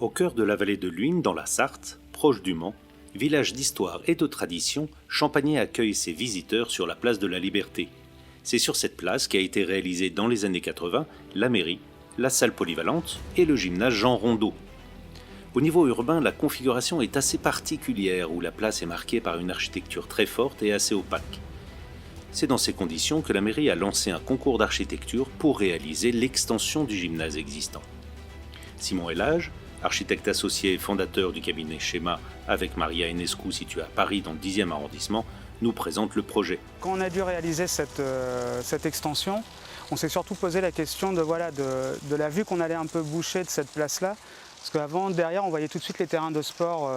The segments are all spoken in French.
Au cœur de la vallée de l'Huisne, dans la Sarthe, proche du Mans, village d'histoire et de tradition, Champagné accueille ses visiteurs sur la place de la Liberté. C'est sur cette place qu'a été réalisée dans les années 80 la mairie, la salle polyvalente et le gymnase Jean Rondeau. Au niveau urbain, la configuration est assez particulière où la place est marquée par une architecture très forte et assez opaque. C'est dans ces conditions que la mairie a lancé un concours d'architecture pour réaliser l'extension du gymnase existant. Simon Elage, architecte associé et fondateur du cabinet Schéma avec Maria Enescu situé à Paris dans le 10e arrondissement, nous présente le projet. Quand on a dû réaliser cette extension, on s'est surtout posé la question de la vue qu'on allait un peu boucher de cette place-là. Parce qu'avant, derrière, on voyait tout de suite les terrains de sport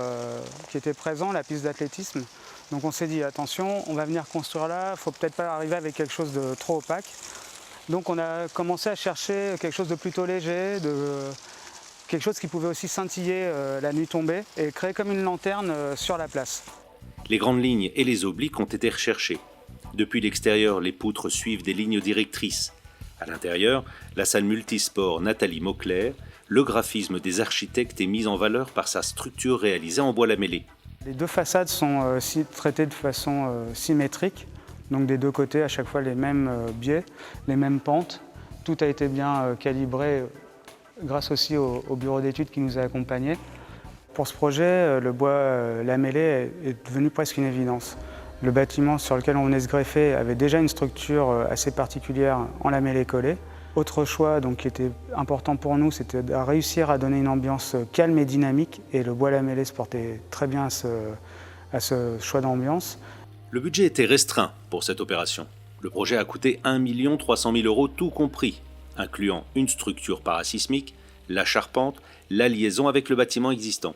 qui étaient présents, la piste d'athlétisme. Donc on s'est dit, attention, on va venir construire là, il ne faut peut-être pas arriver avec quelque chose de trop opaque. Donc on a commencé à chercher quelque chose de plutôt léger, quelque chose qui pouvait aussi scintiller la nuit tombée et créer comme une lanterne sur la place. Les grandes lignes et les obliques ont été recherchées. Depuis l'extérieur, les poutres suivent des lignes directrices. À l'intérieur, la salle multisport Nathalie Mauclair, le graphisme des architectes est mis en valeur par sa structure réalisée en bois lamellé. Les deux façades sont traitées de façon symétrique, donc des deux côtés à chaque fois les mêmes biais, les mêmes pentes. Tout a été bien calibré grâce aussi au bureau d'études qui nous a accompagnés. Pour ce projet, le bois lamellé est devenu presque une évidence. Le bâtiment sur lequel on venait se greffer avait déjà une structure assez particulière en lamellé collé. Autre choix donc, qui était important pour nous, c'était de réussir à donner une ambiance calme et dynamique. Et le bois lamellé se portait très bien à ce choix d'ambiance. Le budget était restreint pour cette opération. Le projet a coûté 1 300 000 € tout compris, incluant une structure parasismique, la charpente, la liaison avec le bâtiment existant.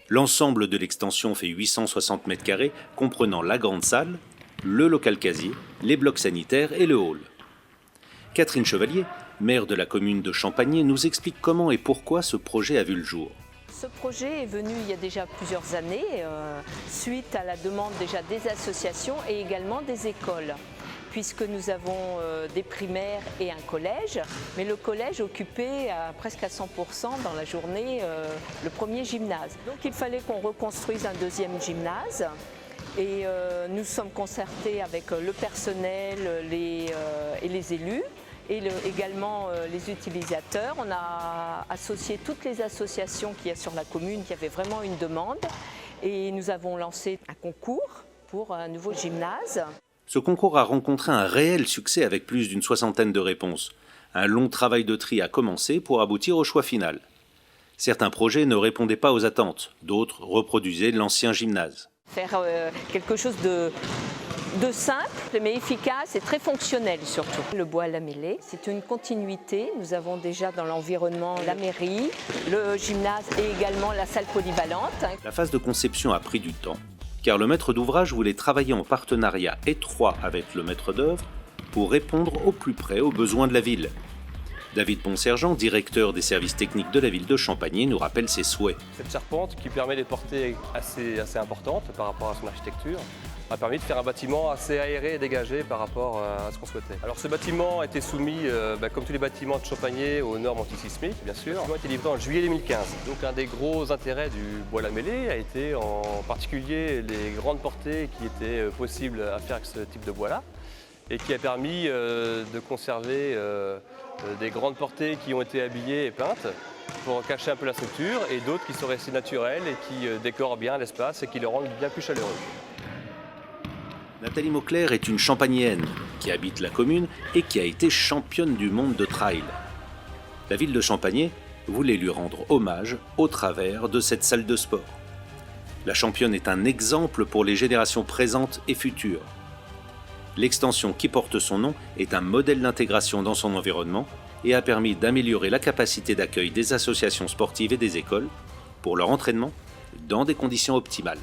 L'ensemble de l'extension fait 860 m², comprenant la grande salle, le local casier, les blocs sanitaires et le hall. Catherine Chevalier, maire de la commune de Champagné, nous explique comment et pourquoi ce projet a vu le jour. Ce projet est venu il y a déjà plusieurs années, suite à la demande déjà des associations et également des écoles, puisque nous avons des primaires et un collège, mais le collège occupait presque à 100% dans la journée le premier gymnase. Donc il fallait qu'on reconstruise un deuxième gymnase. Et nous sommes concertés avec le personnel et les élus et également les utilisateurs. On a associé toutes les associations qu'il y a sur la commune qui avaient vraiment une demande et nous avons lancé un concours pour un nouveau gymnase. Ce concours a rencontré un réel succès avec plus d'une soixantaine de réponses. Un long travail de tri a commencé pour aboutir au choix final. Certains projets ne répondaient pas aux attentes, d'autres reproduisaient l'ancien gymnase. Faire quelque chose de simple mais efficace et très fonctionnel surtout. Le bois lamellé, c'est une continuité. Nous avons déjà dans l'environnement la mairie, le gymnase et également la salle polyvalente. La phase de conception a pris du temps, car le maître d'ouvrage voulait travailler en partenariat étroit avec le maître d'œuvre pour répondre au plus près aux besoins de la ville. David Ponsergent, directeur des services techniques de la ville de Champagné, nous rappelle ses souhaits. Cette charpente, qui permet des portées assez importantes par rapport à son architecture, a permis de faire un bâtiment assez aéré et dégagé par rapport à ce qu'on souhaitait. Alors ce bâtiment a été soumis, comme tous les bâtiments de Champagné, aux normes antisismiques, bien sûr. Le bâtiment a été livré en juillet 2015. Donc un des gros intérêts du bois lamellé a été en particulier les grandes portées qui étaient possibles à faire avec ce type de bois-là, et qui a permis de conserver des grandes portées qui ont été habillées et peintes pour cacher un peu la structure, et d'autres qui sont restées naturelles et qui décorent bien l'espace et qui le rendent bien plus chaleureux. Nathalie Mauclair est une champagnéenne qui habite la commune et qui a été championne du monde de trail. La ville de Champagné voulait lui rendre hommage au travers de cette salle de sport. La championne est un exemple pour les générations présentes et futures. L'extension qui porte son nom est un modèle d'intégration dans son environnement et a permis d'améliorer la capacité d'accueil des associations sportives et des écoles pour leur entraînement dans des conditions optimales.